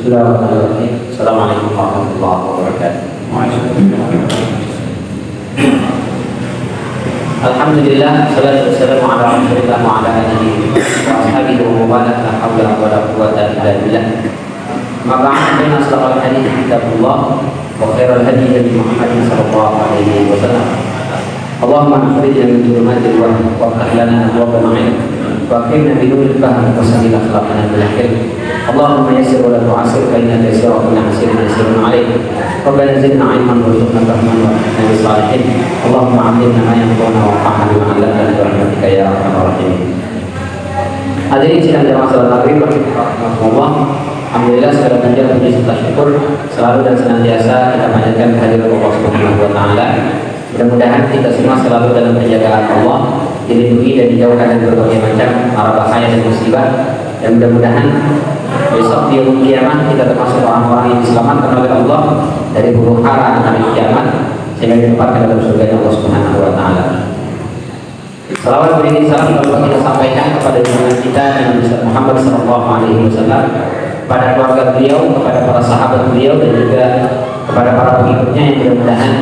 Bismillahirrahmanirrahim. Assalamualaikum warahmatullahi wabarakatuh. Alhamdulillah, salatu wassalamu ala rasulillah wa ala alihi wa ashabihi wa man la hawla wa la quwwata illa billah. Ma ba'd, inna asdaqal hadits kitabullah wa khairal hadi hadi Muhammadin sallallahu alaihi wasallam. Allahumma akhrijna min dhulumatil wahmi wa aftah lana abwaaba al-'ilm wa akrimna bi nuril fahmi wa sahhil akhlaqana bil hilm. Allahumma yassir wa la tu'assir fa inna taysira kulli 'asirin yasirun 'alaik. Rabbana zidna 'ilman warzuqna fahman wa atina bis salihin. Allahumma 'allimna ma yanfa'una wa anfa'na bima 'allamtana bi rahmatika ya arhamar rahimin. Hadirin sidang jamaah salat maghrib rahimakumullah. Alhamdulillah, segala puji dan puji serta syukur selalu dan senantiasa kita panjatkan kehadiran Allah Subhanahu wa taala. Mudah-mudahan kita semua selalu dalam penjagaan Allah, dilindungi dan dijauhkan dari berbagai macam mara bahaya dan musibah. Dan mudah-mudahan besok di yaumul kiamat kita termasuk orang-orang yang diselamatkan oleh Allah dari huru hara hari kiamat sehingga ditempatkan dalam surga Allah Subhanahu wa taala. Salawat beriring salam kita sampaikan kepada junjungan kita Nabi Muhammad sallallahu alaihi wasallam, kepada keluarga beliau, kepada para sahabat beliau dan juga kepada para pengikutnya, yang mudah-mudahan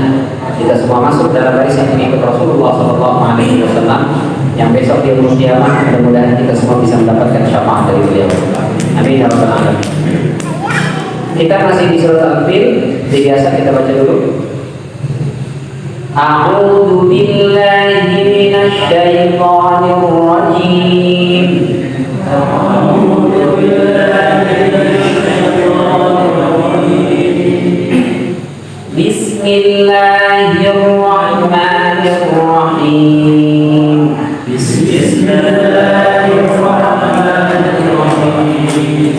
kita semua masuk dalam barisan pengikut Rasulullah sallallahu alaihi wasallam yang besok di yaumul kiamat mudah-mudahan kita semua bisa mendapatkan syafaat dari beliau. Amin ya rabbal alamin. Kita masih di surat Al-Fil. Biasa kita baca dulu. A'udzu billahi minasy syaithanir rajim. A'udzu billahi Bismillahirrahmanirrahim. Bismillahirrahmanirrahim.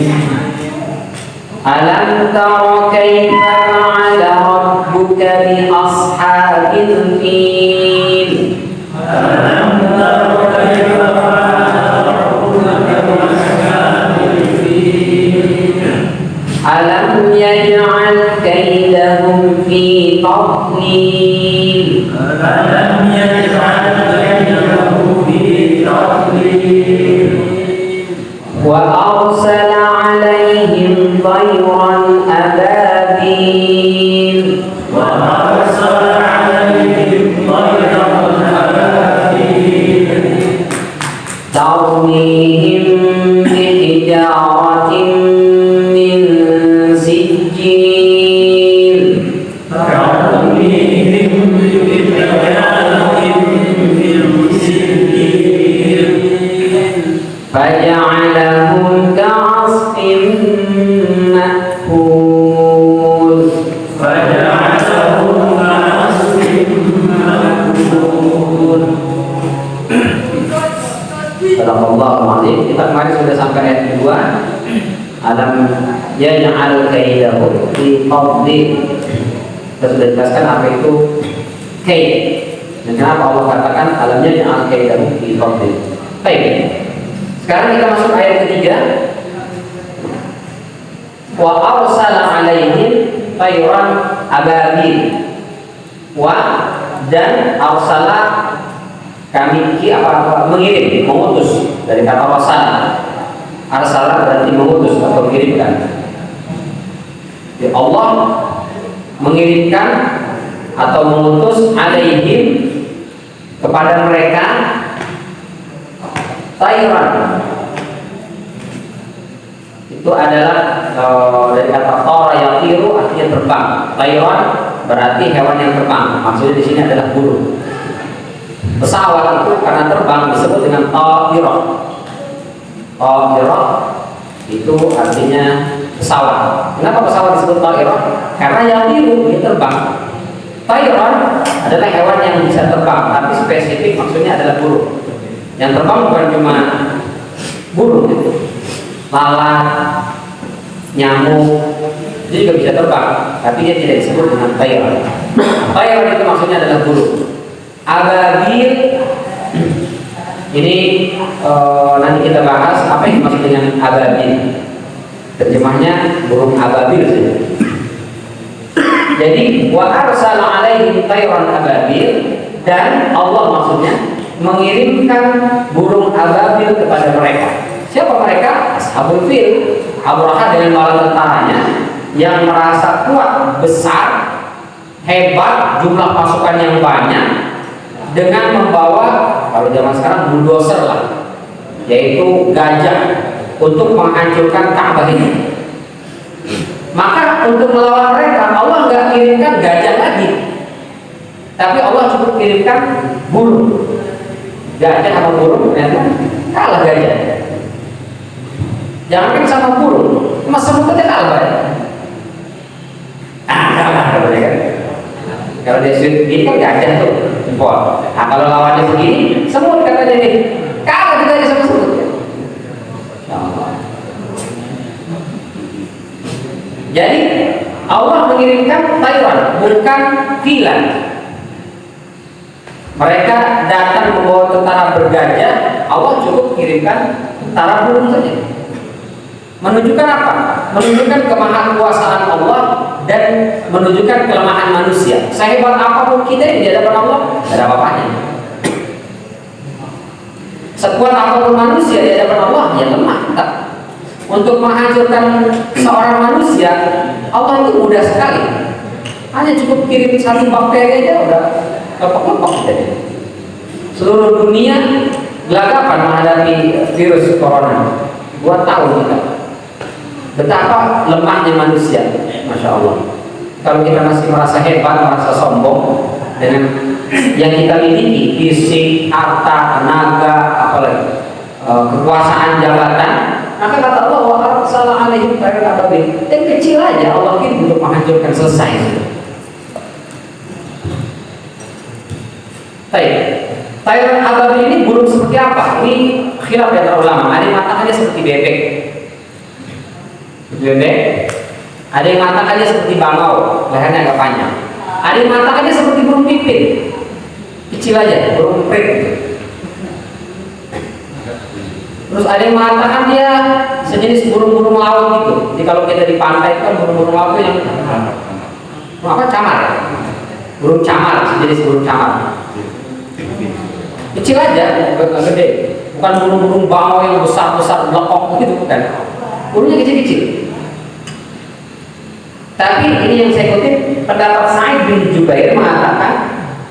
Alam tara kaifa fa'ala rabbuka bi ashabil fil. Alam tara kaifa fa'ala rabbuka bi ashabil fil. Alam yaj'al kaidahum fi tadlil. Alam yaj'al kaidahum fi tadlil. Wa arsala 'alaihim tayran ababil. Wa arsala 'alaihim tayran ababil. Tarmihim bi hijaratin min sijil. Tarmihim bi hijaratin min sijil. Faja'alahum ka'asfin ma'kul. Faja'alahum ka'asfin ma'kul. Sadaqallahul azim. Kita kemarin sudah sampai ayat 2. Alam yaj'al kaidahum fi tadlil. Kita sudah jelaskan apa itu kaid. Dan kenapa Allah katakan alam yaj'al kaidahum fi tadlil. Baik. Sekarang kita masuk ayat ketiga. Wa arsala 'alaihim tayran ababil. Wa dan arsala kami mengirim, mengutus, dari kata arsala. Arsala berarti mengutus atau mengirimkan. Jadi Allah mengirimkan atau mengutus 'alaihim kepada mereka tayran. Itu adalah dari kata tara yatiru, artinya terbang. Tayran berarti hewan yang terbang. Maksudnya di sini adalah burung. Pesawat itu karena terbang disebut dengan ta'irah. Ta'irah itu artinya pesawat. Kenapa pesawat disebut ta'irah? Karena yatiru, dia terbang. Tayran adalah hewan yang bisa terbang, tapi spesifik maksudnya adalah burung. Yang terbang bukan cuma burung gitu. Lalat, nyamuk, dia juga bisa terbang, tapi dia tidak disebut dengan tayran. Tayran itu maksudnya adalah burung. Ababil ini nanti kita bahas apa yang dimaksud dengan ababil. Terjemahnya burung ababil saja. Jadi wa arsala alaihim tayran ababil, dan Allah maksudnya mengirimkan burung ababil kepada mereka. Siapa mereka? Ashabul Fil, Abraha dengan bala tentaranya yang merasa kuat, besar, hebat, jumlah pasukan yang banyak, dengan membawa, kalau zaman sekarang bulldozer lah, yaitu gajah, untuk menghancurkan Ka'bah ini. Maka untuk melawan mereka Allah nggak kirimkan gajah lagi, tapi Allah cukup kirimkan burung. Gajah sama burung ternyata kalah gajah. Jangankan sama burung, mas semut aja kalah ya. Kalah kan? Kalau dia sudut ini kan gajah tuh, jempol. Nah kalau lawannya begini, semut katanya nih, kalah kita aja sama semut. Jadi Allah mengirimkan tayran, bukan filan. Mereka datang membawa tentara bergajah, Allah cukup kirimkan tentara burung saja. Menunjukkan apa? Menunjukkan kemahakuasaan Allah dan menunjukkan kelemahan manusia. Sehebat apapun kita di hadapan Allah, tidak ada apa-apanya. Sekuat apapun manusia di hadapan Allah, ya lemah. Tak. Untuk menghancurkan seorang manusia, Allah itu mudah sekali. Hanya cukup kirim satu bakteri aja udah lepak-lepak jadi. Seluruh dunia gelagapan menghadapi virus corona. 2 tahun kita. Betapa lemahnya manusia, masya Allah. Kalau kita masih merasa hebat, merasa sombong dengan yang kita miliki, fisik, harta, tenaga, apalagi kekuasaan, jabatan, maka kata Allah wa arsala alaihim tayran ababil. Dan kecil aja Allah kirim untuk menghancurkan, selesai. Baik. Tayran ababil ini burung seperti apa? Ini khilaf di antara ulama. Ada yang mengatakannya seperti bebek. Bebek. Ada yang mengatakannya seperti bangau, lehernya agak panjang. Ada yang mengatakannya seperti burung pipit. Kecil aja, burung prik. Terus ada yang mengatakan dia sejenis burung-burung laut gitu. Jadi kalau kita di pantai itu kan burung-burung laut itu yang apa, camar ya? Burung camar, sejenis burung camar. Kecil aja, nggak gede. Bukan burung-burung bangau yang besar-besar lekok gitu, bukan. Burungnya kecil-kecil. Tapi ini yang saya kutip, pendapat Sa'id bin Jubair mengatakan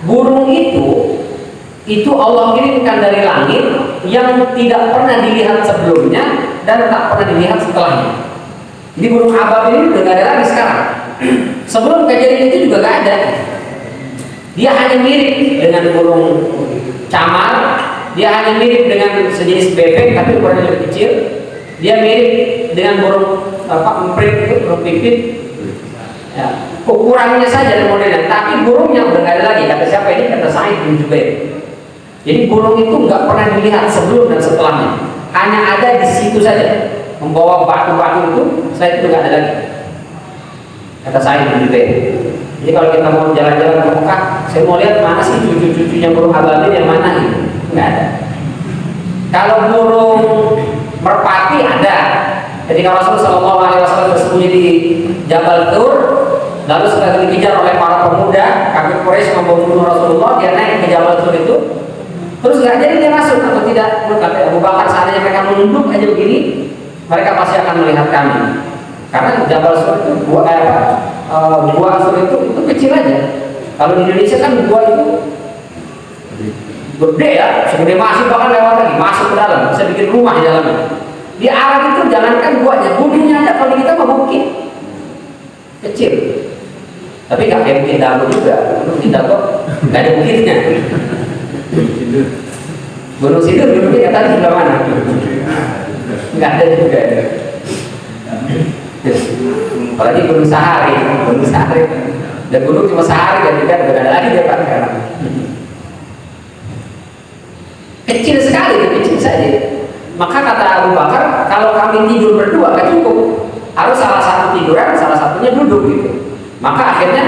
burung itu Allah kirimkan dari langit yang tidak pernah dilihat sebelumnya dan tak pernah dilihat setelahnya. Jadi burung ababil ini udah gak ada lagi sekarang. Sebelum kejadian itu juga gak ada. Dia hanya mirip dengan burung camar, dia hanya mirip dengan sejenis bebek tapi ukurannya lebih kecil. Dia mirip dengan burung emprit itu, burung pipit. Ya, ukurannya saja dan modelnya, tapi burungnya udah gak ada lagi. Kata siapa ini? Kata Sa'id bin Jubair. Jadi burung itu nggak pernah dilihat sebelum dan setelahnya, hanya ada di situ saja, membawa batu-batu itu, setelah itu nggak ada lagi. Kata saya begitu. Jadi kalau kita mau jalan-jalan ke Mekah, saya mau lihat mana sih cucu-cucunya burung ababil yang mana ini, nggak ada. Kalau burung merpati ada. Ketika Rasulullah SAW bersembunyi di Jabal Tur, lalu setelah dikejar oleh para pemuda kafir Quraisy membunuh Rasulullah, dia naik ke Jabal Tur itu. Terus nggak jadi dia masuk atau tidak? Kata Abu Bakar, seandainya mereka menunduk aja begini, mereka pasti akan melihat kami. Karena Jabal Sur itu gua Sur itu kecil aja. Kalau di Indonesia kan gua itu gede ya, segede masih bahkan lewat lagi masuk ke dalam, bisa bikin rumah di dalamnya. Di Arab itu jangankan guanya, gunungnya aja kalau kita mau bukit kecil. Tapi nggak kayak bukit Dago juga, bukit Dago nggak ada bukitnya. Gunung Sindur dulunya tadi sebelah mana? Nggak ada juga. Apalagi Gunung Sahari, dan gunung cuma sehari dan tidak ada lagi dia kan sekarang. Kecil sekali, kecil saja. Maka kata Abu Bakar, kalau kami tidur berdua gak cukup, harus salah duduk gitu. Maka akhirnya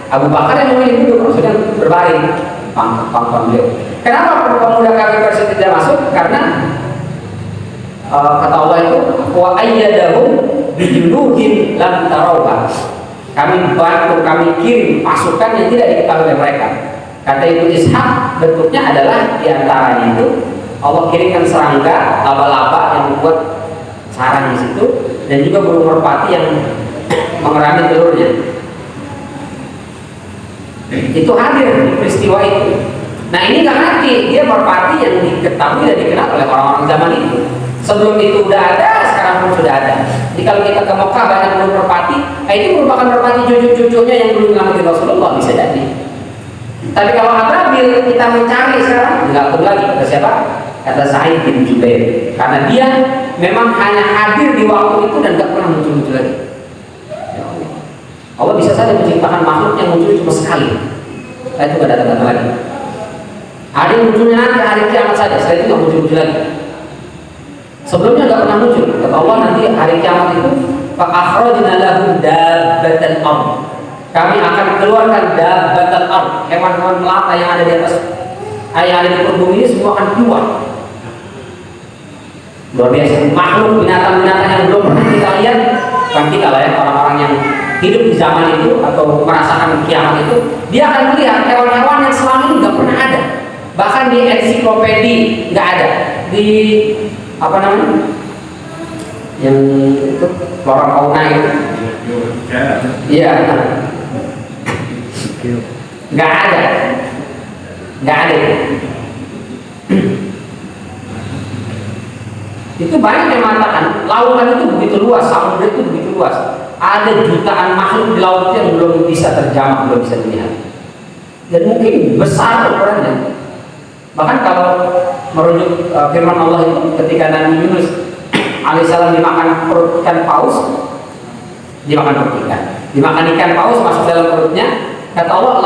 Abu Bakar yang memilih duduk, Rasulullah berbaring pangkuan beliau. Kenapa pemuda kafir Quraisy tidak masuk? Karena kata Allah itu wa ayyadahu bijunudin lam tarawha. Kami bantu, kami kirim pasukan yang tidak diketahui oleh mereka. Kata Ibnu Ishaq, bentuknya adalah diantaranya itu Allah kirimkan serangga, laba-laba yang membuat sarang di situ, dan juga burung merpati yang mengerami telurnya. Itu hadir di peristiwa itu. Nah ini nggak mati, dia merpati yang diketahui dan dikenal oleh orang-orang zaman itu. Sebelum itu udah ada, sekarang pun sudah ada. Jadi kalau kita ke Mekah banyak burung merpati, itu merupakan merpati cucu-cucunya yang dulu nyelamatin Rasulullah, bisa jadi. Tapi kalau Abrabil kita mencari sekarang, nggak perlu lagi. Kata siapa? Kata Sa'id bin Jubair. Karena dia memang hanya hadir di waktu itu dan nggak pernah muncul-muncul lagi. Ya Allah. Allah bisa saja menciptakan makhluk yang muncul cuma sekali. Setelah itu nggak datang lagi. Ada yang munculnya nanti hari kiamat saja. Setelah itu nggak muncul-muncul lagi. Sebelumnya nggak pernah muncul. Kata Allah nanti hari kiamat itu fa'akhrajna lahu dabbatan ardh. Kami akan keluarkan dabbatan ardh, hewan-hewan melata yang ada di atas, yang ada di perut bumi ini semua akan keluar. Luar biasa. Makhluk binatang-binatang yang belum pernah kita lihat, bukan kita lah ya, orang-orang yang hidup di zaman itu atau merasakan kiamat itu, dia akan melihat hewan-hewan yang selama ini nggak pernah ada. Bahkan di ensiklopedi nggak ada. Di apa namanya? Yang itu flora fauna itu. Iya. Nggak ada. Itu banyak yang mengatakan lautan itu begitu luas, samudra itu begitu luas. Ada jutaan makhluk di laut yang belum bisa terjamah, belum bisa dilihat. Dan mungkin besar ukurannya. Bahkan kalau merujuk firman Allah itu ketika Nabi Yunus alaihissalam dimakan perut ikan paus, dimakan perut ikan, dimakan ikan paus masuk dalam perutnya. Kata Allah,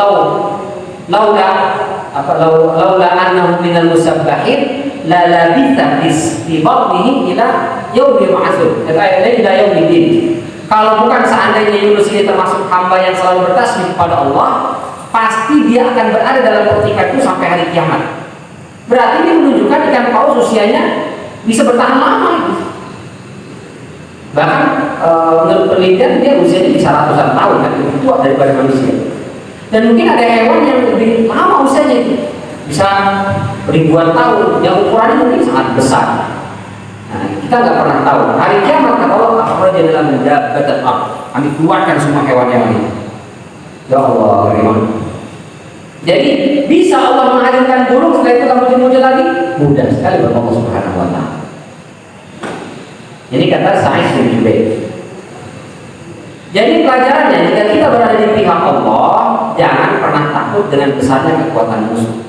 laula annahu minal musabbahin la labitha fi batnihi ila yaumil ma'sur. Kata ila yaumil. Kalau bukan seandainya Yunus ini termasuk hamba yang selalu bertasbih kepada Allah, pasti dia akan berada dalam perut ikan itu sampai hari kiamat. Berarti ini menunjukkan ikan paus usianya bisa bertahan lama. Bahkan menurut penelitian dia usianya bisa ratusan tahun, kan lebih tua daripada manusia. Dan mungkin ada hewan yang lebih lama usianya itu, bisa ribuan tahun, yang ukurannya mungkin sangat besar. Nah, kita nggak pernah tahu. Hari kiamat kata Allah, akhraja dalam dabbatan ardh. Kami keluarkan semua hewan-hewan ini. Ya Allah, bagaimana? Jadi bisa Allah menghadirkan burung setelah itu kamu muncul lagi? Mudah sekali bagi Allah Subhanahu wa taala. Ini kata Sa'id bin Jubair. Jadi pelajarannya, jika kita berada di pihak Allah, jangan pernah takut dengan besarnya kekuatan musuh.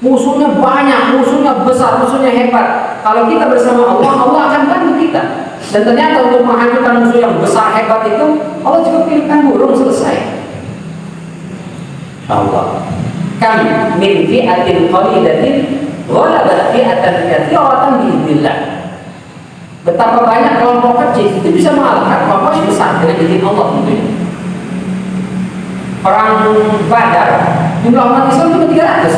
Musuhnya banyak, musuhnya besar, musuhnya hebat. Kalau kita bersama Allah, Allah akan bantu kita. Dan ternyata untuk menghancurkan musuh yang besar hebat itu, Allah juga pilihkan burung, selesai. Allah. Kami min fi'atin qalilatin ghalabat fi'atan katsiratan biidznillah. Betapa banyak kelompok kecil itu bisa mengalahkan kelompok yang besar dengan izin Allah tentunya. Perang Badar jumlah umat Islam cuma 300.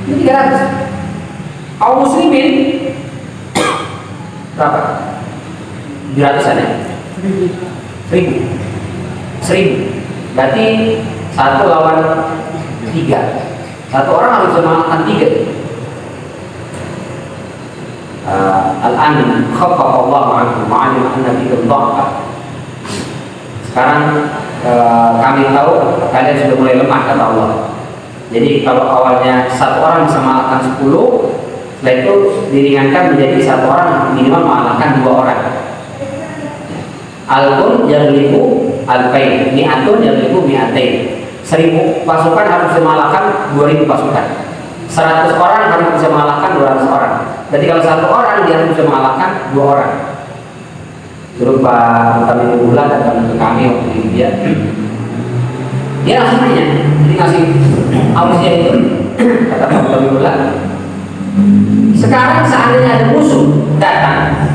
Itu 300. Kaum muslimin berapa? 700-an ya? 1000. Berarti 1 lawan 3. Satu orang harus mengalahkan 3. Al-an khaffafa Allah ankum ma'alim anna fikum dha'fa. Sekarang kami tahu kalian sudah mulai lemah, kata Allah. Jadi kalau awalnya 1 orang bisa mengalahkan 10, setelah itu diringankan menjadi 1 orang minimal mengalahkan 2 orang. Al-kun yaghlibu al-bain, mi'atun yaghlibu mi'atain. 1000 pasukan harus bisa mengalahkan 2000 pasukan. 100 orang harus bisa mengalahkan 200 orang. Berarti kalau 1 orang dia harus bisa mengalahkan 2 orang. Dulu Pak Utami Bulan datang ke kami waktu di India. Dia langsung nanya, jadi ngasih ausia itu kata Pak Utami Bulan. Sekarang seandainya ada musuh datang,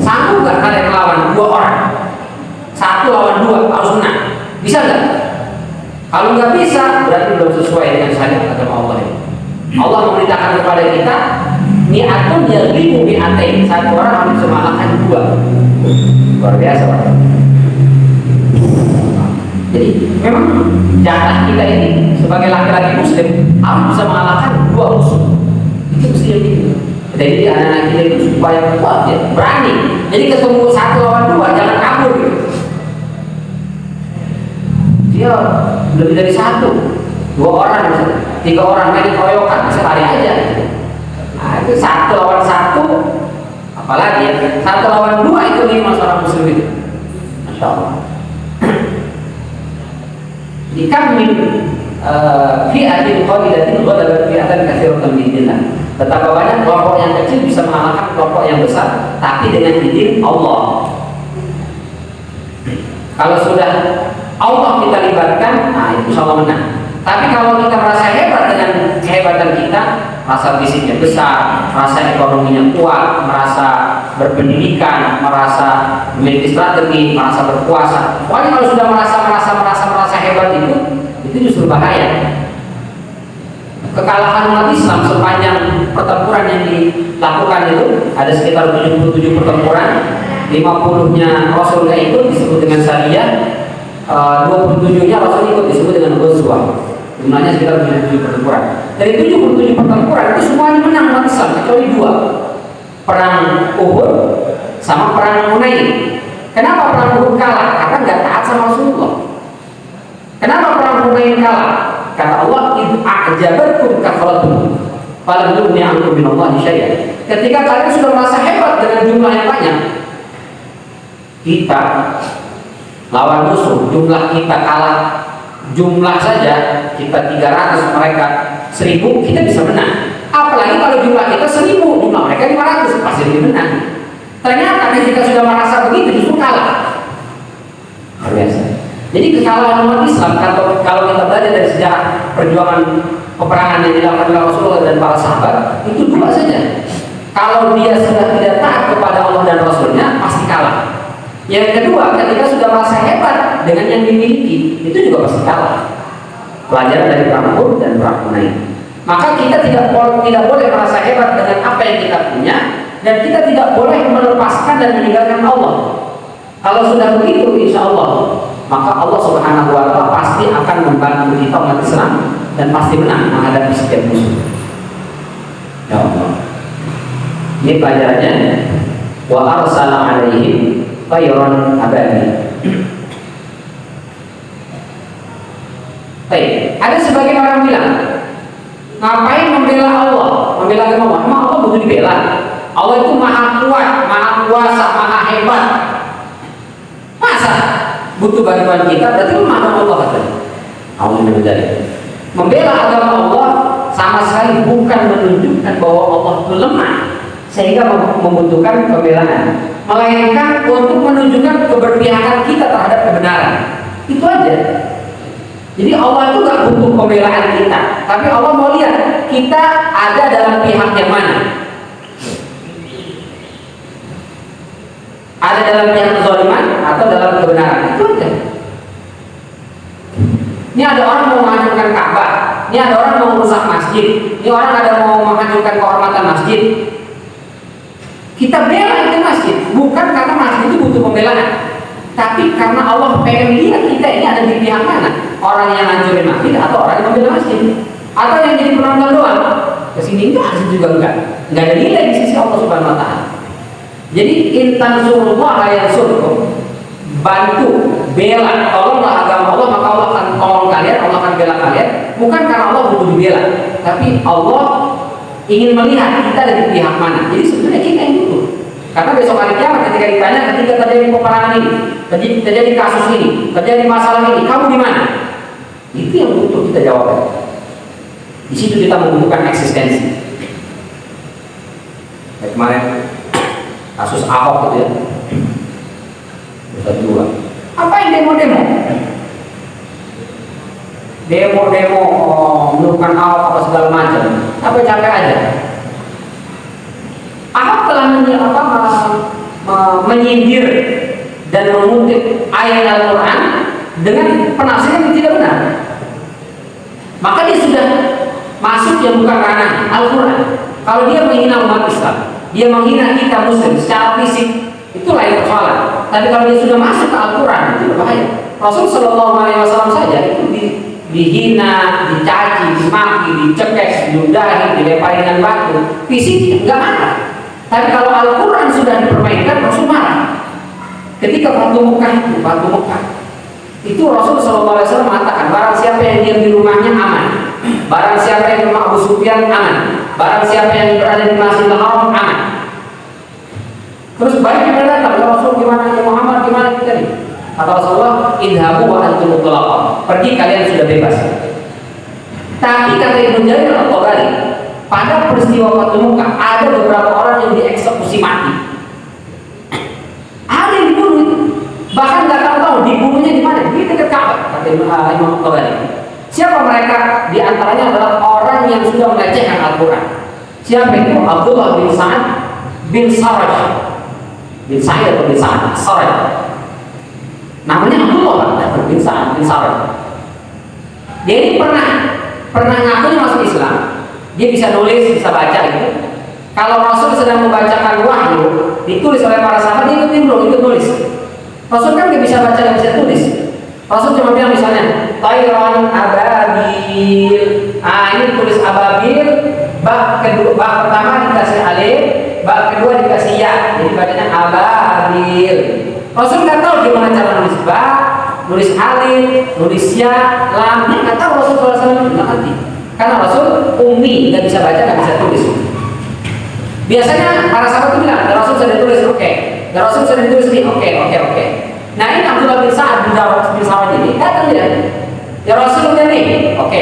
sanggup gak kalian melawan 2 orang? harus menang. Bisa nggak? Kalau nggak bisa, berarti belum sesuai dengan syariat agama Allah ini. Allah memerintahkan kepada kita, niatun yaghlibu mi'atain, satu orang harus mengalahkan dua. Luar biasa, Pak. Jadi memang jatah kita ini sebagai laki-laki muslim harus bisa mengalahkan dua musuh. Itu mesti yang gitu. Jadi anak-anak kita itu supaya kuat ya, berani. Jadi ketemu satu lawan dua, jangan kabur gitu. Dia lebih dari satu, dua orang misalnya, tiga orang main keroyokan, bisa lari aja. Nah, itu satu lawan satu, apalagi ya, satu lawan dua itu nih masalah muslim itu. Masya Allah. Ikam min fi'atin qalilatin ghalabat fi'atan katsiratan bi'idznillah. Betapa banyak kelompok yang kecil bisa mengalahkan kelompok yang besar, tapi dengan izin Allah. Kalau sudah Allah kita libatkan, nah itu insya Allah menang. Tapi kalau kita merasa hebat dengan kehebatan kita, merasa fisiknya besar, merasa ekonominya kuat, merasa berpendidikan, merasa memiliki strategi, merasa berkuasa. Pokoknya kalau sudah merasa hebat itu justru bahaya. Kekalahan umat Islam sepanjang pertempuran yang dilakukan itu ada sekitar 77 pertempuran, 50-nya Rasul nggak ikut disebut dengan Sariyah, 27-nya Rasul ikut disebut dengan Ghazwah. Jumlahnya sekitar 77 pertempuran. Dari 77 pertempuran itu semuanya menang umat Islam kecuali dua, perang Uhud sama perang Hunain. Kenapa perang Uhud kalah? Karena nggak taat sama Rasulullah. Kenapa perang Hunain kalah? Kata Allah, "Idh a'jabatkum kathratukum falam tughni 'ankum minallahi syai'an." Ketika kalian sudah merasa hebat dengan jumlah yang banyak, kita lawan musuh, jumlah kita kalah, jumlah saja kita 300, mereka 1000, kita bisa menang. Apalagi kalau jumlah kita 1000, jumlah mereka 500, pasti lebih menang. Ternyata ketika sudah merasa begitu justru kalah. Luar biasa. Jadi kekalahan umat Islam, kalau kita belajar dari sejarah perjuangan peperangan yang dilakukan oleh Rasulullah dan para sahabat, itu dua saja. Kalau dia sudah tidak taat kepada Allah dan Rasulnya, pasti kalah. Yang kedua, ketika sudah merasa hebat dengan yang dimiliki, itu juga pasti kalah. Pelajaran dari perang Uhud dan perang Hunain. Maka kita tidak boleh merasa hebat dengan apa yang kita punya, dan kita tidak boleh melepaskan dan meninggalkan Allah. Kalau sudah begitu, insya Allah, maka Allah Subhanahu wa Ta'ala pasti akan membantu kita umat Islam dan pasti menang menghadapi setiap musuh. Ya Allah. Ini pelajarannya. Wa arsala 'alaihim tayran ababil. Baik, ada sebagian orang bilang, ngapain membela Allah? Membela agama Allah? Emang Allah butuh dibela? Allah itu maha kuat, maha kuasa, maha hebat. Masa butuh bantuan kita? Berarti lemah Allah katanya. Alhamdulillah. Membela agama Allah sama sekali bukan menunjukkan bahwa Allah itu lemah sehingga membutuhkan pembelaan, melainkan untuk menunjukkan keberpihakan kita terhadap kebenaran. Itu aja. Jadi Allah itu gak butuh pembelaan kita, tapi Allah mau lihat kita ada dalam pihak yang mana. Ada dalam pihak kezaliman atau dalam kebenaran. Itu aja. Ini ada orang mau menghancurkan Ka'bah, ini ada orang mau merusak masjid, ini orang ada mau menghancurkan kehormatan masjid. Kita bela itu masjid bukan karena masjid itu butuh pembelaan, tapi karena Allah pengen lihat kita ini ada di pihak mana. Orang yang hancurin masjid atau orang yang membela masjid, atau yang jadi penonton doang. Kesini enggak, juga enggak ada nilai di sisi Allah Subhanahu Wa Taala. Jadi intan surullah yansurkum, bantu, bela, tolonglah agama Allah, maka Allah akan tolong kalian, Allah akan bela kalian. Bukan karena Allah butuh dibela, tapi Allah ingin melihat kita ada di pihak mana. Jadi sebenarnya kita yang butuh. Karena besok hari kiamat ketika ditanya, ketika terjadi peperangan ini, terjadi kasus ini, terjadi masalah ini, kamu di mana? Itu yang butuh kita jawab. Di situ kita membutuhkan eksistensi. Kayak kemarin kasus Ahok gitu ya. Kedua, apa yang demo-demo? Demo-demo menurunkan Ahok apa segala macam. Apa capek aja? Ahok telah menyindir dan mengutip ayat Al-Quran dengan penafsiran yang tidak benar. Maka dia sudah masuk yang bukan ranah Al-Quran. Kalau dia menghina umat Islam, dia menghina kita Muslim secara fisik, itu lain persoalan. Tapi kalau dia sudah masuk ke Al-Quran, itu berbahaya. Rasul Shallallahu Alaihi Wasallam saja itu dihina, dicaci, dimaki, dicekek, diludahi, dilempari dengan batu, fisik nggak marah. Tapi kalau Al-Quran sudah dipermainkan, Rasul marah. Ketika Fatu Mekah, itu Rasul Shallallahu Alaihi Wasallam mengatakan, barang siapa yang diam di rumahnya aman, barang siapa yang di rumah Abu Sufyan aman, barang siapa yang berada di Masjidil Haram aman. Terus baik yang datang, ya Rasul gimana, ya Muhammad gimana kita nih? Kata Rasulullah, idhabu wa antum mutlaqa, pergi kalian sudah bebas. Tapi kata Ibnu Jarir At-Tabari, pada peristiwa Fatu Mekah ada beberapa orang yang dieksekusi mati. Ada yang dibunuh, bahkan nggak tahu dibunuhnya di mana, di dekat Ka'bah, kata Imam At-Tabari. Siapa mereka? Di antaranya adalah orang yang sudah melecehkan Al-Quran. Siapa itu? Abdullah bin Sa'ad bin Saraj, bin Sa'id atau bin Sa'ad Saraj. Namanya Abdullah bin Sa'ad bin Saraj. Dia ini pernah ngakunya masuk Islam. Dia bisa nulis, bisa baca gitu. Kalau Rasul sedang membacakan wahyu, ditulis oleh para sahabat, dia ikut nimbrung, ikut nulis. Rasul kan nggak bisa baca, nggak bisa tulis. Rasul cuma bilang misalnya, Tayron ababil. Ini tulis ababil. Bak pertama dikasih alif, bak kedua dikasih ya. Jadi bacanya ababil. Rasul nggak tahu gimana cara nulis ba, nulis alif, nulis ya, lam. Dia nggak tahu. Rasul SAW nggak ngerti. Karena Rasul ummi, nggak bisa baca, nggak bisa tulis. Biasanya para sahabat itu bilang, Rasul sudah tulis, oke. Rasul sudah tulis nih, oke. Nah ini Abdullah bin Sa'ad bin Saraj ini datang dia. Ya Rasul udah nih, oke.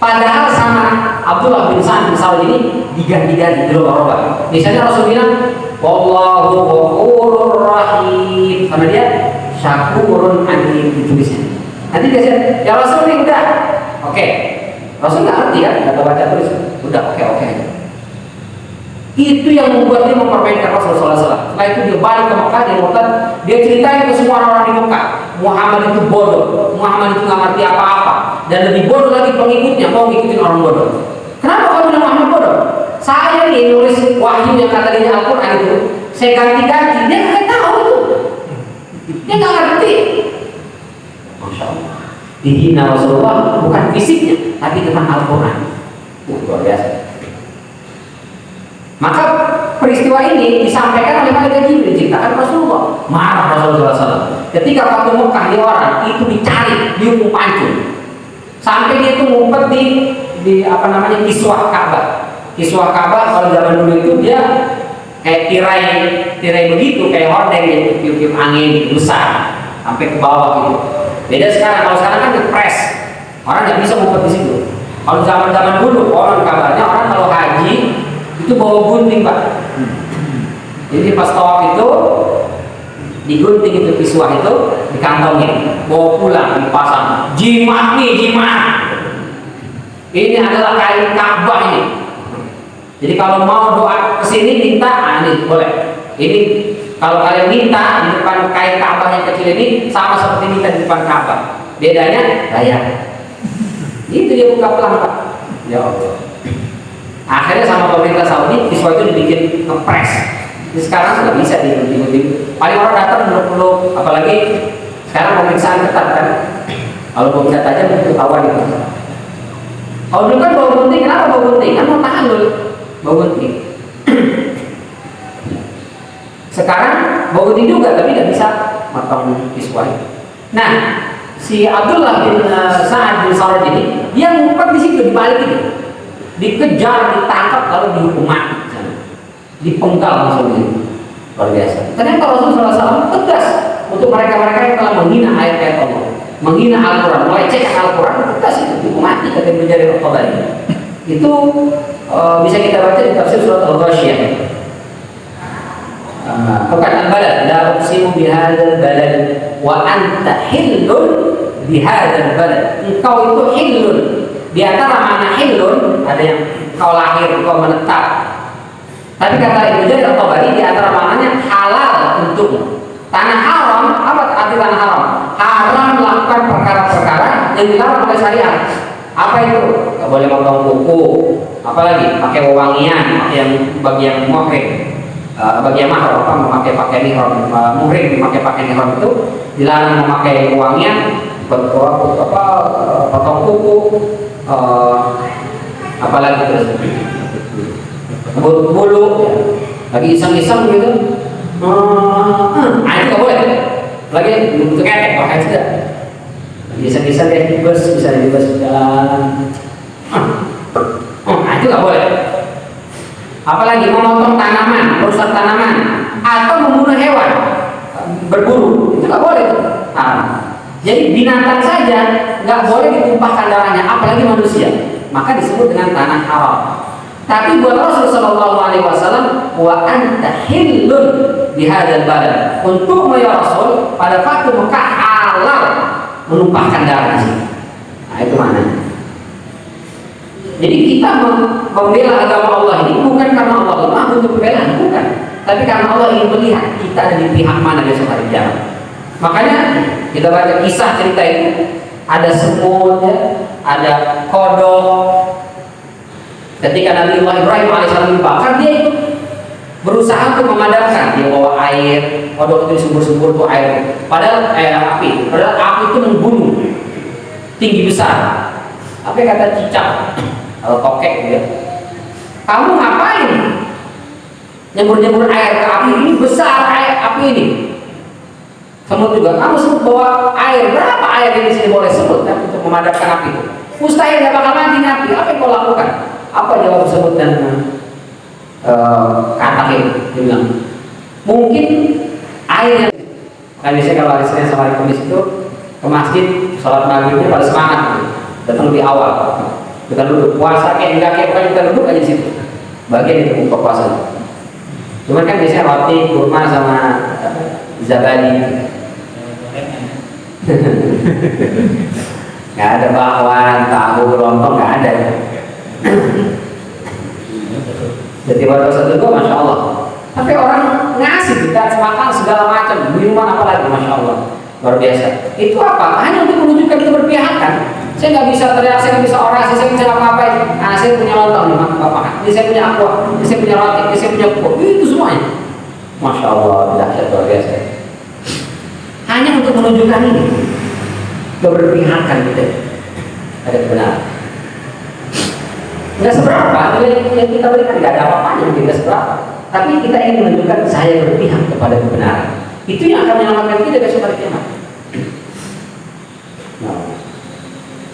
Padahal sama Abdullah bin Sa'ad bin Saraj ini diganti-ganti, dirubah-rubah. Misalnya Rasul bilang, Wallahu ghafurur rahim, sama dia syakurun alim ditulisnya. Nanti dia bilang, ya Rasul nih udah, oke. Rasul nggak ngerti kan, nggak baca tulis, udah oke. Itu yang membuat dia mempermainkan Rasulullah SAW. Setelah itu dia balik ke Mekah, dia murtad, dia ceritain ke semua orang di Mekah, Muhammad itu bodoh, Muhammad itu nggak ngerti apa-apa, dan lebih bodoh lagi pengikutnya, mau ngikutin orang bodoh. Kenapa kamu bilang Muhammad bodoh? Saya nih nulis wahyu yang katanya Al-Quran itu, saya ganti-ganti, dia nggak tahu itu, dia nggak ngerti. Masya Allah. Dihina Rasulullah bukan fisiknya, tapi tentang Al-Quran. Luar biasa. Maka peristiwa ini disampaikan oleh malaikat Jibril, diceritakan Rasulullah. Marah Rasulullah SAW. Ketika Fatu Mekah dia orang itu dicari, dihukum pancung, sampai dia itu ngumpet di kiswah Ka'bah. Kiswah Ka'bah kalau zaman dulu itu dia kayak tirai begitu, kayak hordeng yang tiup-tiup angin besar sampai ke bawah gitu. Beda sekarang, kalau sekarang kan ngepres, orang nggak bisa ngumpet di situ. Kalau zaman dulu orang kabarnya orang kalau haji itu bawa gunting Pak. Jadi pas tawaf itu digunting itu kiswah itu, dikantongin, bawa pulang, dipasang. Jimat. Ini adalah kain Ka'bah ini. Jadi kalau mau doa kesini minta, ini boleh. Ini kalau kalian minta di depan kain Ka'bah yang kecil ini sama seperti minta di depan Ka'bah. Bedanya bayar. Itu dia buka pelan Pak. Ya Allah. Akhirnya sama pemerintah Saudi kiswah itu dibikin ngepres. Sekarang sudah bisa digunting. Paling orang datang meluk-meluk, apalagi sekarang pemeriksaan ketat kan. Kalau mau lihat aja begitu kawan itu. Kalau dulu kan bawa gunting, kenapa bawa gunting? Kan mau tahan dulu bawa gunting. Sekarang bawa gunting juga, tapi nggak bisa matang kiswah. Nah, si Abdullah bin Sa'ad bin Saraj ini, dia ngumpet di situ, di balik itu. Dikejar, ditangkap, lalu dihukum mati, dipenggal maksudnya. Luar biasa. Ternyata Rasulullah SAW tegas untuk mereka-mereka yang telah menghina ayat-ayat Allah, menghina Al-Quran, melecehkan Al-Quran, tegas itu dihukum mati, kata Ibnu Jarir At-Tabari. Itu bisa kita baca di tafsir surat Al-Ghasyiyah. Perkataan balad, la uqsimu bihadzal balad wa anta hillun bihadzal balad. Engkau itu hillun. Di antara makna hillun ada yang kau lahir, kau menetap. Tapi kata Ibnu Jarir At-Tabari di antara maknanya halal untukmu. Tanah haram, apa berarti tanah haram. Haram melakukan perkara-perkara yang dilarang oleh syariat. Apa itu? Gak boleh potong kuku, apalagi pakai wewangian, pakai yang bagian muhrim, bagian mahram, apa memakai pakaian ihram, muhrim memakai pakaian ihram itu dilarang memakai wewangian, potong kuku, apalagi terus bulu, lagi iseng-iseng gitu, itu gak boleh. Lagi untuk ketek, pakai tidak. Bisa-bisa dia bus, bisa di bus jalan. Itu nggak boleh. Apalagi memotong tanaman, merusak tanaman, atau membunuh hewan, berburu, itu nggak boleh. Jadi binatang saja nggak boleh ditumpahkan darahnya, apalagi manusia. Maka disebut dengan tanah haram. Tapi buat Rasulullah SAW, wa anta hillun bihadzal balad. Untuk ya Rasul, pada waktu Mekah halal menumpahkan darah di sini. Nah, itu maknanya. Jadi kita membela agama Allah ini bukan karena Allah lemah untuk pembelaan, bukan. Tapi karena Allah ingin melihat kita ada di pihak mana besok hari kiamat. Makanya kita baca kisah cerita itu, ada semut, ada kodok. Ketika Nabi Ibrahim alaihissalam dibakar, dia itu berusaha untuk memadamkan. Dia bawa air, kodok itu disembur-sembur tuh air. Padahal api itu membunuh tinggi besar. Apa kata cicak, tokek gitu ya. Kamu ngapain? Nyembur-nyembur air ke api ini, besar air api ini. Semut juga, kamu sebut bawa air, berapa air yang di sini boleh sebut kan, untuk memadamkan api itu? Mustahil, gak bakal mati api. Apa yang kau lakukan? Apa jawab sebut dan katak itu? Dia bilang, mungkin air yang kan biasanya kalau hari Senin sama hari Kamis itu ke masjid sholat maghribnya pada semangat gitu. Datang lebih awal, kita duduk puasa kayak enggak kayak bukan kita duduk aja di situ, bagian itu buka puasa. Cuman kan biasanya roti kurma sama zabadi. Nggak ada bakwan, tahu, lontong nggak ada. Jadi pada satu itu masya Allah. Tapi orang ngasih kita makan segala macam, minuman apa lagi, masya Allah, luar biasa. Itu apa? Hanya untuk menunjukkan keberpihakan. Saya nggak bisa teriak, saya nggak bisa orasi, saya bisa apa-apain. Nah, saya punya lontong nih, bapak. Ini saya punya aqua, ini saya punya roti, ini saya punya kue. Itu semuanya, masya Allah, dahsyat luar biasa. Hanya untuk menunjukkan ini keberpihakan kita. Ada kebenaran. Nggak seberapa, yang kita berikan nggak ada apa-apanya, tidak seberapa. Tapi kita ingin menunjukkan saya berpihak kepada kebenaran. Itu yang akan menyelamatkan kita besok hari kiamat.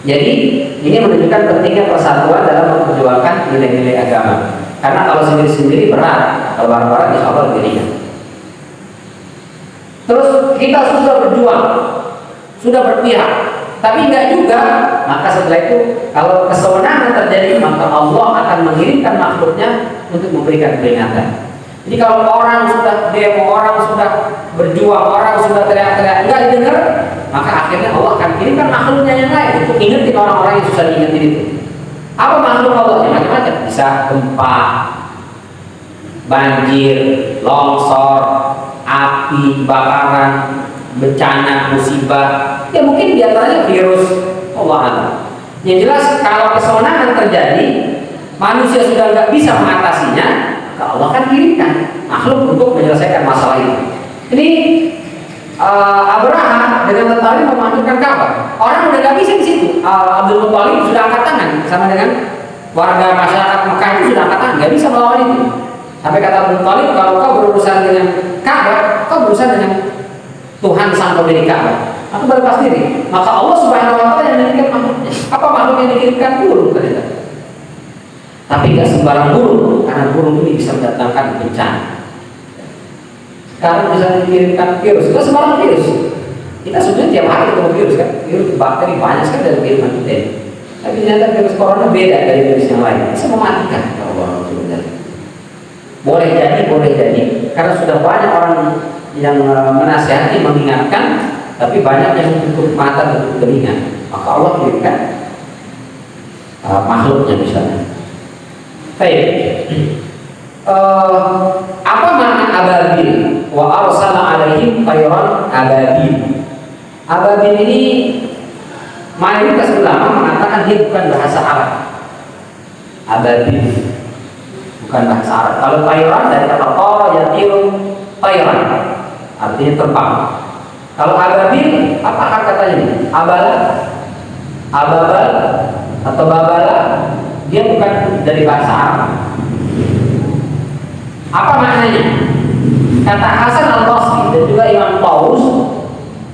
Jadi ini menunjukkan pentingnya persatuan dalam memperjuangkan nilai-nilai agama. Karena kalau sendiri-sendiri berat, kalau bareng-bareng insya Allah lebih ringan. Terus kita sudah berjuang, sudah berpihak, tapi enggak juga. Maka setelah itu kalau kesewenangan terjadi, maka Allah akan mengirimkan makhluknya untuk memberikan peringatan. Jadi kalau orang sudah demo, orang sudah berjuang, orang sudah teriak-teriak enggak didengar, maka akhirnya Allah akan kirimkan makhluknya yang lain untuk ingetin orang-orang yang susah diingetin itu. Apa makhluk Allah? Yang macam-macam. Bisa gempa, banjir, longsor, api, bakaran, bencana, musibah. Ya mungkin diantaranya virus. Allah Alam. Yang jelas kalau kesewenangan terjadi, manusia sudah nggak bisa mengatasinya, maka Allah akan kirimkan makhluk untuk menyelesaikan masalah itu. Ini Abraham dengan tentara memancurkan Ka'bah. Orang udah nggak bisa di situ. Abdul Muthalib sudah angkat tangan sama dengan warga masyarakat Mekah itu sudah angkat tangan, nggak bisa melawan itu. Sampai kata Abdul Muthalib, kalau kau berurusan dengan Ka'bah, kau berurusan dengan Tuhan sang pemilik Ka'bah. Aku berlepas diri. Maka Allah Subhanahu wa Ta'ala yang mengirimkan makhluknya. Apa makhluk yang dikirimkan? Burung ternyata. Tapi nggak sembarang burung, karena burung ini bisa mendatangkan bencana. Sekarang bisa dikirimkan virus, itu sembarang virus. Kita sebenarnya tiap hari ketemu virus kan, virus bakteri banyak sekali dari kiriman kita. Tapi ternyata virus corona beda dari virus yang lain, bisa mematikan. Boleh jadi, karena sudah banyak orang yang menasihati, mengingatkan, tapi banyak yang tutup mata, tutup telinga. Maka Allah kirimkan makhluknya misalnya. Baik. Apa makna ababil? Wa arsala alaihim tayran ababil. Ababil ini mayoritas ulama mengatakan dia bukan bahasa Arab. Ababil bukan bahasa Arab. Kalau tayran dari kata tara yatiru tayran, artinya terbang. Kalau ababil, apakah katanya ini? Abala, ababal, atau babala, dia bukan dari bahasa Arab. Apa maknanya? Kata Hasan Al-Basri dan juga Imam Taus,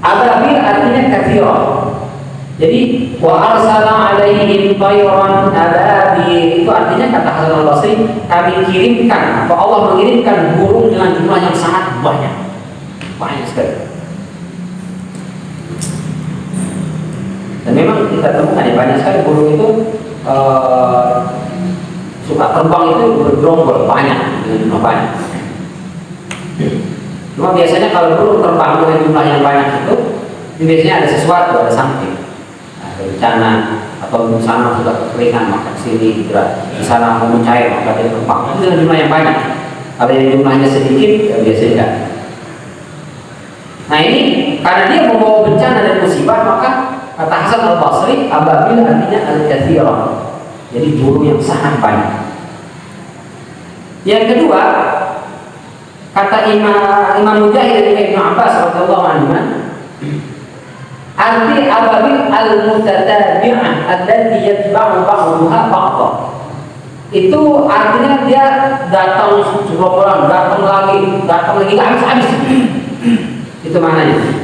ababil artinya kathira. Jadi wa arsala alaihim tayran ababil, itu artinya kata Hasan Al-Basri, kami kirimkan, atau Allah mengirimkan burung dengan jumlah yang sangat banyak. Banyak sekali. Dan memang kita temukan ya, banyak sekali burung itu suka terbang itu bergerombol banyak, dengan jumlah banyak. Cuma biasanya kalau burung terbang dengan jumlah yang banyak itu biasanya ada sesuatu, ada something, ada bencana, atau di sana sudah kekeringan maka sini hijrah, di sana mau mencair maka dia terbang. Itu dengan jumlah yang banyak. Kalau yang jumlahnya sedikit ya biasanya tidak. Nah ini karena dia membawa bencana dan musibah, maka kata Hasan Al-Basri, ababil artinya al-kathira, jadi burung yang sangat banyak. Yang kedua, kata Imam Mujahid dan Ibnu Abbas radhiyallahu anhu, arti ababil al-mutatabi'ah allati yatba'u ba'daha ba'dha. Itu artinya dia datang segerombolan, datang lagi, nggak habis-habis. Itu maknanya.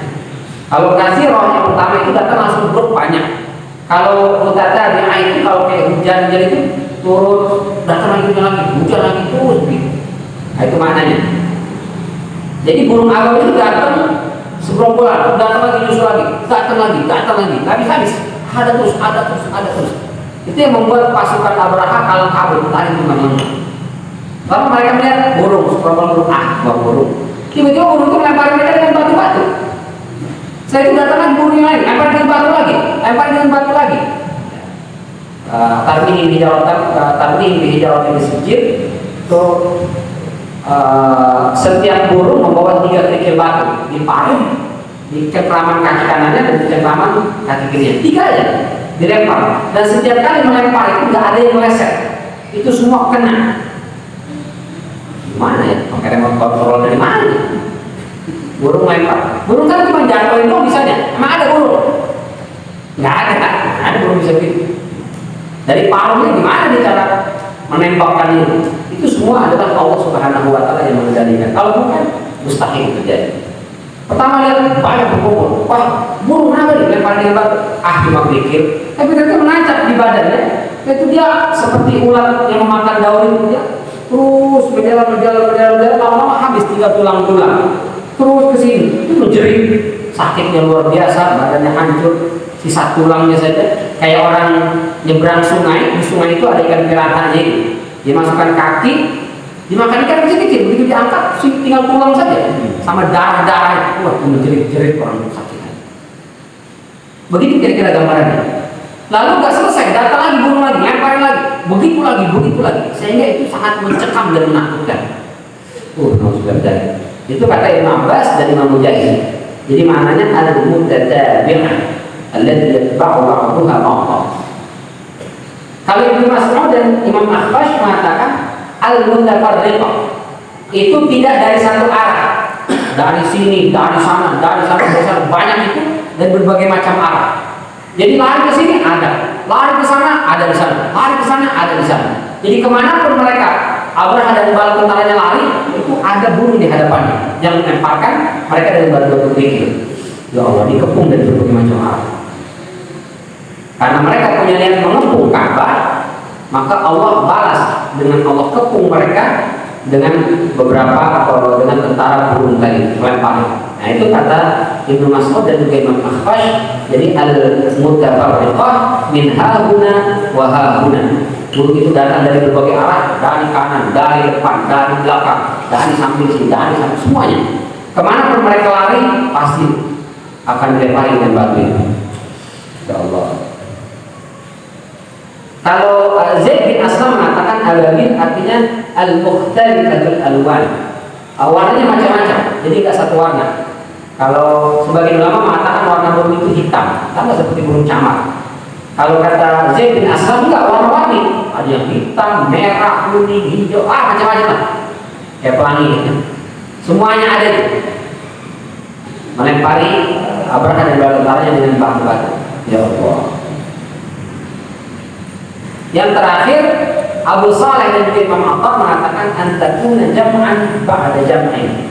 Kalau katsirah yang pertama itu datang langsung grup banyak. Kalau mutatabi'ah itu kalau kayak hujan itu turun, datang lagi, hujan lagi terus gitu. Nah, itu maknanya. Jadi burung ababil itu datang segerombolan, datang lagi, nyusul lagi, datang lagi, habis-habis, ada terus. Itu yang membuat pasukan Abraha kalang kabut, tarik di mana-mana. Lalu mereka melihat burung, segerombolan burung, tiba-tiba burung itu melempari mereka dengan batu-batu. Saya itu datang lagi burung yang lain, lempar dengan batu lagi. Tarmih bihijaratan bisijil. Itu setiap burung membawa 3 kerikil batu, diparing di cengkraman kaki kanannya dan di cengkraman kaki kirinya. 3 aja dilempar. Dan setiap kali melempar itu nggak ada yang meleset. Itu semua kena. Gimana ya? Pakai remote control dari mana? Burung lempar. Burung kan cuma jatuhin dong bisanya. Emang ada burung? Nggak ada kan? Nggak ada burung bisa gitu. Dari paruhnya gimana dia cara menembakkan itu? Itu semua adalah Allah Subhanahu wa Ta'ala yang mengendalikan. Kalau bukan, mustahil terjadi. Pertama lihat banyak berkumpul. Wah, burung apa nih lempar dengan batu? Cuma pikir. Tapi ternyata menancap di badannya. Itu dia seperti ular yang memakan daun itu dia. Terus berjalan, lama-lama habis 3 tulang-tulang. Terus ke sini, itu menjerit, sakitnya luar biasa, badannya hancur, sisa tulangnya saja. Kayak orang nyebrang sungai, di sungai itu ada ikan piratanya itu. Dia masukkan kaki, dimakan ikan kecil-kecil, begitu diangkat, tinggal tulang saja, sama darah-darah itu, wah menjerit-jerit orang sakit. Begitu kira-kira gambarannya. Lalu nggak selesai, datang lagi burung lagi, lemparin lagi, begitu lagi, sehingga itu sangat mencekam dan menakutkan. Sudah jadi. Itu kata Ibnu Abbas dan Imam Mujahid. Jadi maknanya al-mutatabi'ah allati yatba'u ba'daha ba'dha. Kalau Ibnu Mas'ud dan Imam Akhbash mengatakan al-mutafarriqah, itu tidak dari satu arah, dari sini, dari sana, banyak itu dan berbagai macam arah. Jadi lari ke sini ada, lari ke sana ada di sana, lari ke sana ada di sana. Jadi kemanapun mereka Abraha dan bala tentaranya lari, itu ada burung di hadapannya yang melemparkan mereka dari batu-batu kerikil. Ya Allah, dikepung dari berbagai macam arah. Karena mereka punya niat mengepung Ka'bah, maka Allah balas dengan Allah kepung mereka dengan beberapa atau dengan tentara burung tadi melempar. Nah itu kata Ibnu Mas'ud dan juga Imam Akhbash. Jadi al-mutafarriqah min hahuna wa hahuna. Burung itu datang dari berbagai arah, dari kanan, dari depan, dari belakang, dari samping sini, dari samping semuanya. Kemana pun mereka lari, pasti akan dilempari dengan batu itu. Ya Allah. Kalau Zaid bin Aslam mengatakan ababil artinya al-mukhtalifatul alwan. Warnanya macam-macam, jadi nggak satu warna. Kalau sebagian ulama mengatakan warna burung itu hitam, sama seperti burung camar. Kalau kata Zaid bin Aslam enggak, warna-warni, ada yang hitam, merah, kuning, hijau, macam-macam lah. Kayak pelangi gitu. Semuanya ada itu. Melempari Abraha dan bala tentaranya dengan batu-batu. Ya Allah. Yang terakhir, Abu Saleh dan juga Imam Attar mengatakan antakuna jam'an ba'da jam'in.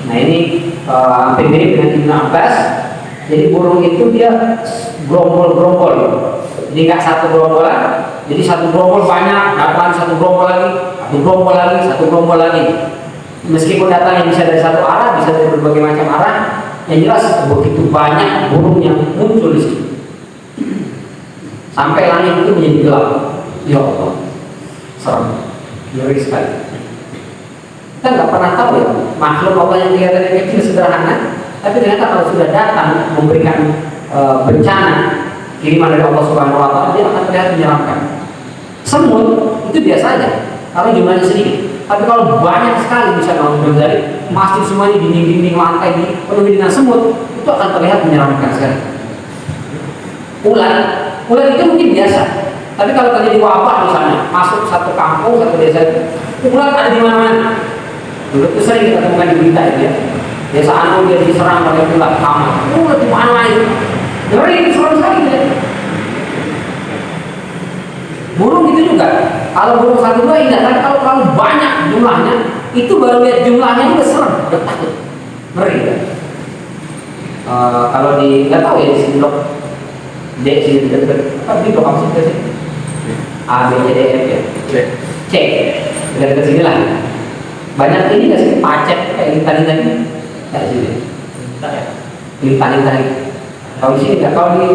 Nah ini hampir mirip dengan Ibnu Abbas. Jadi burung itu dia gerombol-gerombol. Jadi nggak satu gerombolan. Jadi satu gerombol banyak, datang satu gerombol lagi, satu gerombol lagi, satu gerombol lagi. Meskipun datangnya bisa dari satu arah, bisa dari berbagai macam arah, yang jelas begitu banyak burung yang muncul di situ. Sampai langit itu menjadi gelap. Ya Allah, serem, ngeri sekali. Kita nggak pernah tahu ya, makhluk Allah yang kelihatannya kecil sederhana, tapi ternyata kalau sudah datang memberikan bencana kiriman dari Allah Subhanahu Wa Taala, dia akan terlihat menyeramkan. Semut itu biasa aja, kalau jumlahnya sedikit. Tapi kalau banyak sekali, bisa ngomong dari masjid semuanya dinding-dinding lantai dipenuhi dengan semut, itu akan terlihat menyeramkan sekali. Ular itu mungkin biasa, tapi kalau terjadi wabah misalnya, masuk satu kampung, satu desa, ular ada di mana-mana. Dulu itu sering kita temukan di berita ya. Desa anu dia diserang oleh ular sama. Ular di mana itu? Ngeri, serem sekali ya. Burung itu juga. Kalau burung satu dua indah, tapi kalau terlalu banyak jumlahnya, itu baru lihat jumlahnya udah serem, udah takut, ngeri ya. Kalau di nggak tahu ya di sini blok D sini dekat apa di blok apa sih? A B C D F ya. C dekat sini lah. Banyak ini nggak sih pacet kayak lintan-lintan ini? Nggak sih? Lintan-lintan ini. Kalau di sini nggak, kalau di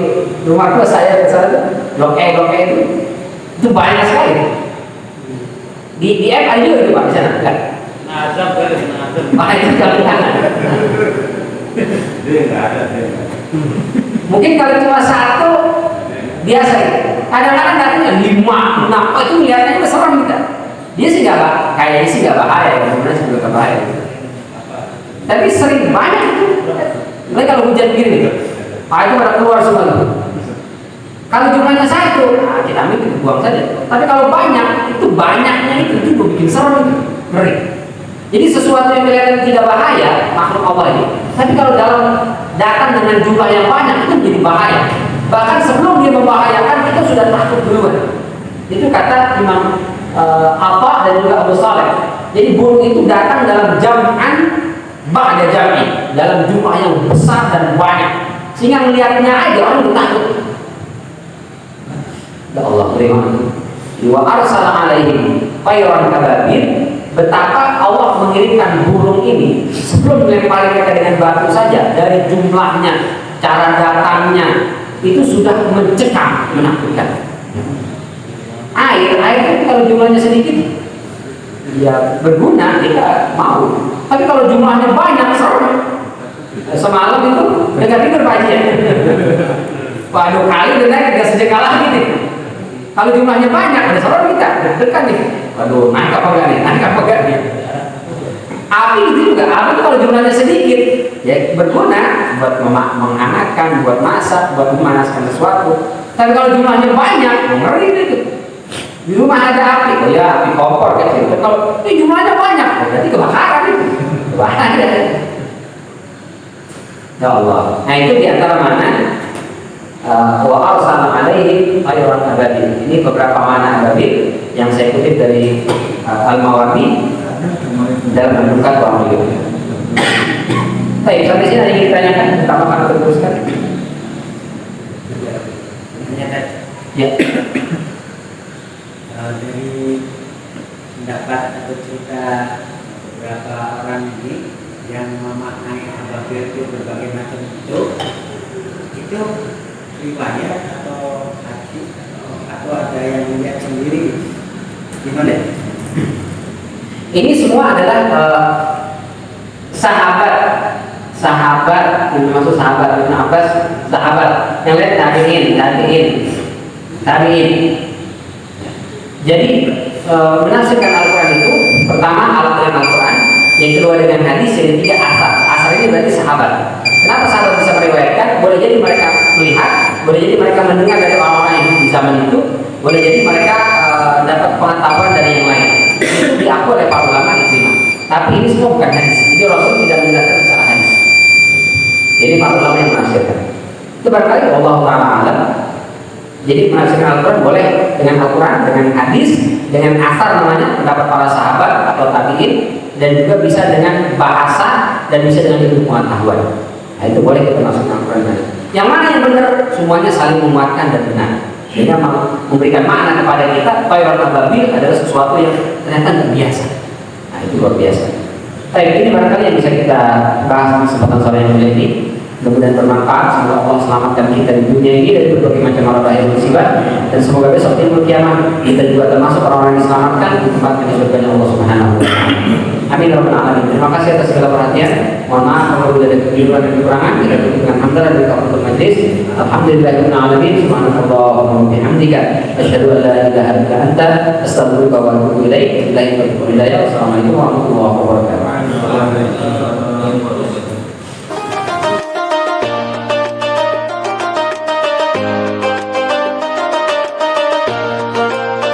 rumah saya ke sana blok E itu banyak sekali. Di F ada juga itu Pak di sana, kan? Azab kan, azab. Itu kalau kanan. Dia nggak ada. Mungkin kalau cuma satu biasa ya. Kadang-kadang datangnya 5, 6, itu melihatnya udah serem kita. Dia sih nggak, kayaknya sih nggak bahaya, sebenarnya sih nggak bahaya. Tapi sering banyak itu. Mulai kalau hujan gini nih, itu pada keluar semua tuh. Kalau jumlahnya satu, kita ambil kita buang saja. Tapi kalau banyak, itu banyaknya itu bikin serem, ngeri. Jadi sesuatu yang kelihatan tidak bahaya, makhluk Allah ini. Tapi kalau datang dengan jumlah yang banyak, itu menjadi bahaya. Bahkan sebelum dia membahayakan, kita sudah takut duluan. Itu kata Imam Atha dan juga Abu Saleh. Jadi burung itu datang dalam jam'an ba'da jam'in, dalam jumlah yang besar dan banyak, sehingga melihatnya aja orang takut. Ya Allah, terima kasih. Wa arsala alaihim tayran kababil. Betapa Allah mengirimkan burung ini sebelum melempari mereka dengan batu saja, dari jumlahnya, cara datangnya itu sudah mencekam, menakutkan. Air itu kalau jumlahnya sedikit ya berguna, kita mau. Tapi kalau jumlahnya banyak, serem. Semalam itu dekat tidur Pak Haji ya. Waduh, kali udah naik 3 sejengkal lagi nih. Kalau jumlahnya banyak, ada serem kita, dekat nih. Waduh, naik apa enggak nih? Api itu juga, api itu kalau jumlahnya sedikit, ya berguna buat menghangatkan, buat masak, buat memanaskan sesuatu. Tapi kalau jumlahnya banyak, ngeri itu. Di rumah ada api, oh ya api kompor kan. Kalau jumlahnya banyak, berarti kebakaran itu. Bahaya. Ya Allah. Nah itu diantara mana? Wa arsala alaihim tayran ababil. Ini beberapa mana ababil yang saya kutip dari Al-Mawardi dalam menentukan uang beliau. Baik, sampai sini ada yang ditanyakan, pertama akan teruskan. Ya. Dari pendapat atau cerita beberapa orang ini yang memaknai ababil itu berbagai macam itu riwayat atau hadis atau ada yang melihat sendiri, gimana? Ini semua adalah sahabat yang dimaksud sahabat Ibnu Abbas, sahabat yang lain tabi'in. Jadi menafsirkan Al-Quran itu pertama dengan Al-Quran, yang kedua dengan hadis, yang ketiga asar. Asar ini berarti sahabat. Kenapa sahabat bisa meriwayatkan? Boleh jadi mereka melihat, boleh jadi mereka mendengar dari orang-orang yang hidup di zaman itu, boleh jadi mereka dapat pengetahuan dari yang lain. Itu diakui oleh para ulama, diterima. Tapi ini semua bukan hadis. Jadi Rasul tidak menjelaskan secara hadis. Jadi para ulama yang menafsirkan. Itu barangkali Allah Ta'ala alam. Jadi menafsirkan Al-Quran boleh dengan Al-Quran, dengan hadis, dengan asar namanya, pendapat para sahabat atau tabi'in, dan juga bisa dengan bahasa dan bisa dengan ilmu pengetahuan. Nah, itu boleh kita masukkan Al-Quran. Yang mana yang benar? Semuanya saling menguatkan dan benar. Sehingga memberikan makna kepada kita, Tayran Ababil adalah sesuatu yang ternyata tidak biasa. Nah, itu luar biasa. Baik, ini barangkali yang bisa kita bahas di kesempatan sore yang mulia ini. Mudah-mudahan bermanfaat. Semoga Allah selamatkan kita di dunia ini dari berbagai macam masalah bahaya musibah, dan semoga besok di hari kiamat kita juga termasuk orang-orang yang diselamatkan di tempat yang surganya Allah Subhanahu wa taala. Amin ya rabbal alamin. Terima kasih atas segala perhatian. Mohon maaf kalau ada kekeliruan dan kekurangan. Kita tutup dengan hamdalah dari kafatul majlis. Alhamdulillahirabbil alamin. Subhanakallahumma wa bihamdika asyhadu an la ilaha illa anta astaghfiruka wa atubu ilaik. Assalamualaikum warahmatullahi wabarakatuh.